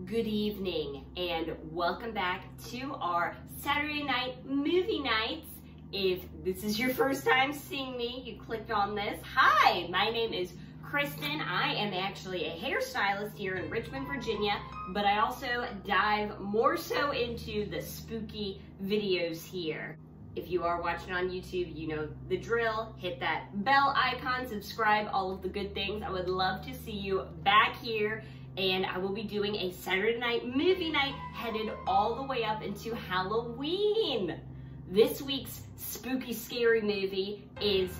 good evening, and welcome back to our Saturday night movie nights. If this is your first time seeing me, you clicked on this. Hi, my name is Kristen. I am actually a hairstylist here in Richmond, Virginia, but I also dive more so into the spooky videos here. If you are watching on YouTube, you know the drill. Hit that bell icon, subscribe, all of the good things. I would love to see you back here. And I will be doing a Saturday night movie night headed all the way up into Halloween. This week's spooky, scary movie it's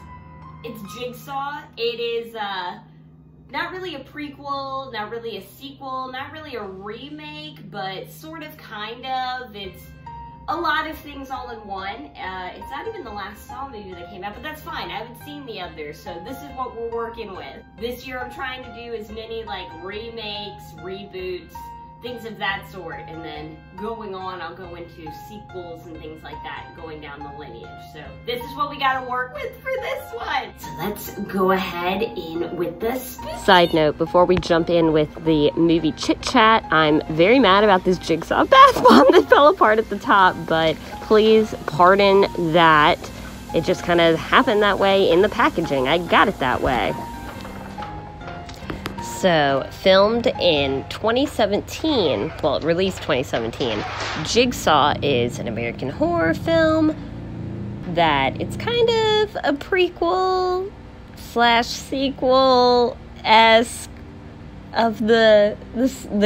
Jigsaw. It is not really a prequel, not really a sequel, not really a remake, but sort of, kind of. It's a lot of things all in one. It's not even the last Saw movie that came out, but that's fine. I haven't seen the others, so this is what we're working with. This year I'm trying to do as many like remakes, reboots, things of that sort, and then going on, I'll go into sequels and things like that, going down the lineage. So this is what we gotta work with for this one. So let's go ahead in with this. Side note, before we jump in with the movie chit chat, I'm very mad about this Jigsaw bath bomb that fell apart at the top, but please pardon that. It just kind of happened that way in the packaging. I got it that way. So, filmed in 2017, well, released 2017, Jigsaw is an American horror film that it's kind of a prequel / sequel-esque of the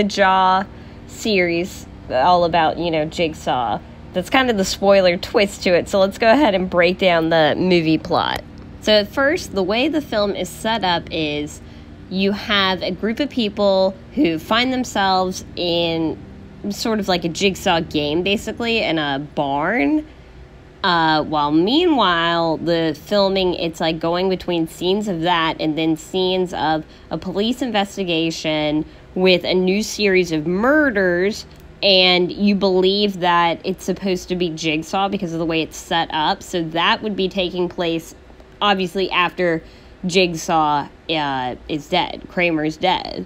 Jaw series, all about, you know, Jigsaw. That's kind of the spoiler twist to it, so let's go ahead and break down the movie plot. So at first, the way the film is set up is you have a group of people who find themselves in sort of like a jigsaw game, basically, in a barn. While meanwhile, the filming, it's like going between scenes of that and then scenes of a police investigation with a new series of murders, and you believe that it's supposed to be Jigsaw because of the way it's set up. So that would be taking place, obviously, after Jigsaw is dead. Kramer's dead.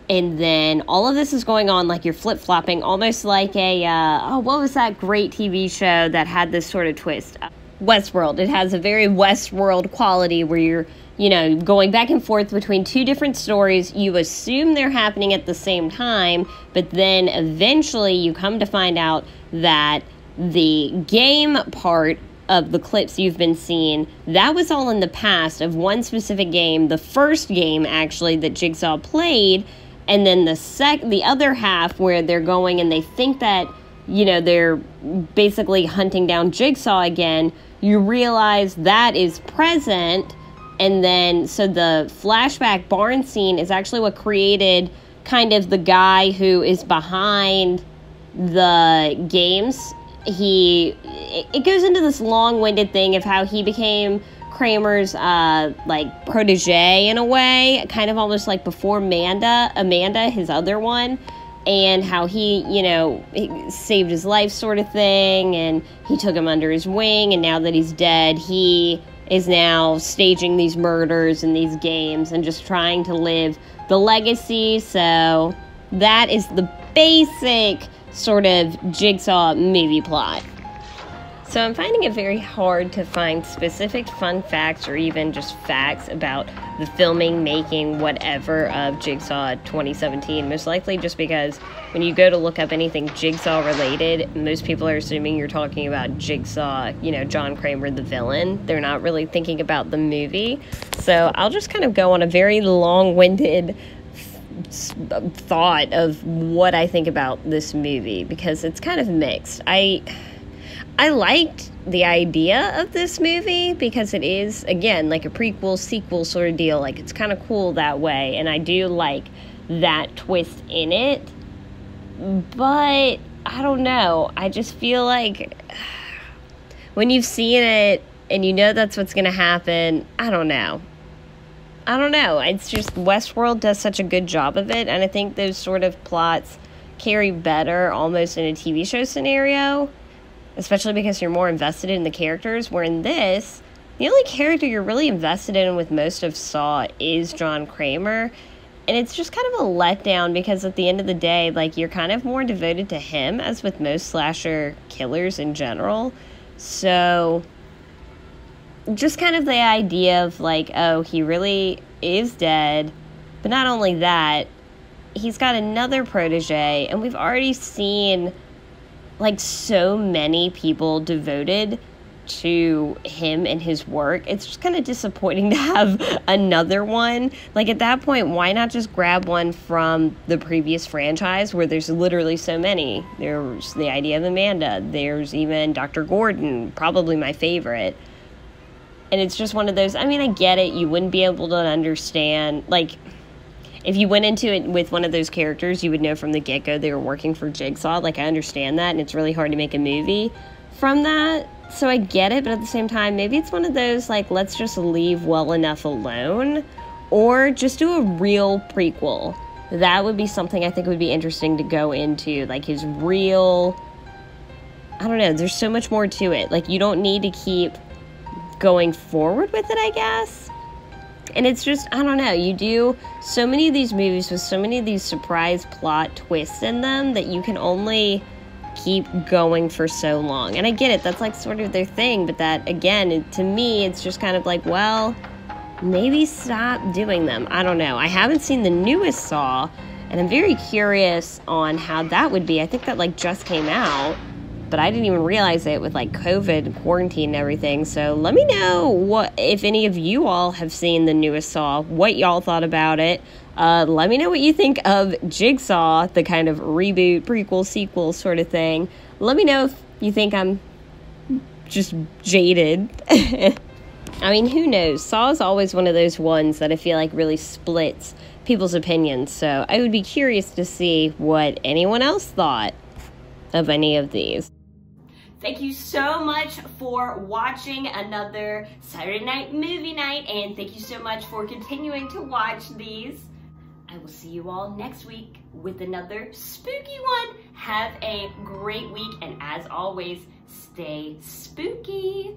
And then all of this is going on like you're flip-flopping, almost like a, what was that great TV show that had this sort of twist? Westworld. It has a very Westworld quality where you're, you know, going back and forth between two different stories. You assume they're happening at the same time, but then eventually you come to find out that the game part of the clips you've been seeing, that was all in the past of one specific game, the first game actually that Jigsaw played, and then the other half where they're going and they think that, you know, they're basically hunting down Jigsaw again, you realize that is present, and then so the flashback barn scene is actually what created kind of the guy who is behind the games. It goes into this long-winded thing of how he became Kramer's, like, protege in a way, kind of almost like before Amanda, his other one, and how he, you know, he saved his life sort of thing, and he took him under his wing, and now that he's dead, he is now staging these murders and these games and just trying to live the legacy. So that is the basic sort of Jigsaw movie plot. So I'm finding it very hard to find specific fun facts or even just facts about the filming, making, whatever of Jigsaw 2017. Most likely just because when you go to look up anything Jigsaw related, most people are assuming you're talking about Jigsaw, you know, John Kramer, the villain. They're not really thinking about the movie. So I'll just kind of go on a very long-winded thought of what I think about this movie, because it's kind of mixed. I liked the idea of this movie because it is, again, like a prequel, sequel sort of deal. Like, it's kind of cool that way, and I do like that twist in it. But, I don't know. I just feel like when you've seen it and you know that's what's going to happen, I don't know. It's just Westworld does such a good job of it, and I think those sort of plots carry better almost in a TV show scenario, especially because you're more invested in the characters, where in this, the only character you're really invested in with most of Saw is John Kramer, And it's just kind of a letdown because at the end of the day, like, you're kind of more devoted to him, as with most slasher killers in general. So just kind of the idea of, like, oh, he really is dead. But not only that, he's got another protege, and we've already seen, like, so many people devoted to him and his work. It's just kind of disappointing to have another one. Like, at that point, why not just grab one from the previous franchise where there's literally so many? There's the idea of Amanda. There's even Dr. Gordon, probably my favorite. And it's just one of those, I mean, I get it. You wouldn't be able to understand, like, if you went into it with one of those characters, you would know from the get-go they were working for Jigsaw. Like, I understand that, and it's really hard to make a movie from that. So I get it, but at the same time, maybe it's one of those, like, let's just leave well enough alone, or just do a real prequel. That would be something I think would be interesting to go into, like, his real, I don't know, there's so much more to it. Like, you don't need to keep going forward with it, I guess. And it's just, I don't know, you do so many of these movies with so many of these surprise plot twists in them that you can only keep going for so long. And I get it, that's like sort of their thing, but that, again, to me, it's just kind of like, well, maybe stop doing them. I don't know. I haven't seen the newest Saw, and I'm very curious on how that would be. I think that, like, just came out, but I didn't even realize it with, like, COVID and quarantine and everything. So let me know what, if any of you all have seen the newest Saw, what y'all thought about it. Let me know what you think of Jigsaw, the kind of reboot, prequel, sequel sort of thing. Let me know if you think I'm just jaded. I mean, who knows? Saw is always one of those ones that I feel like really splits people's opinions. So I would be curious to see what anyone else thought of any of these. Thank you so much for watching another Saturday Night Movie Night, and thank you so much for continuing to watch these. I will see you all next week with another spooky one. Have a great week, and as always, stay spooky.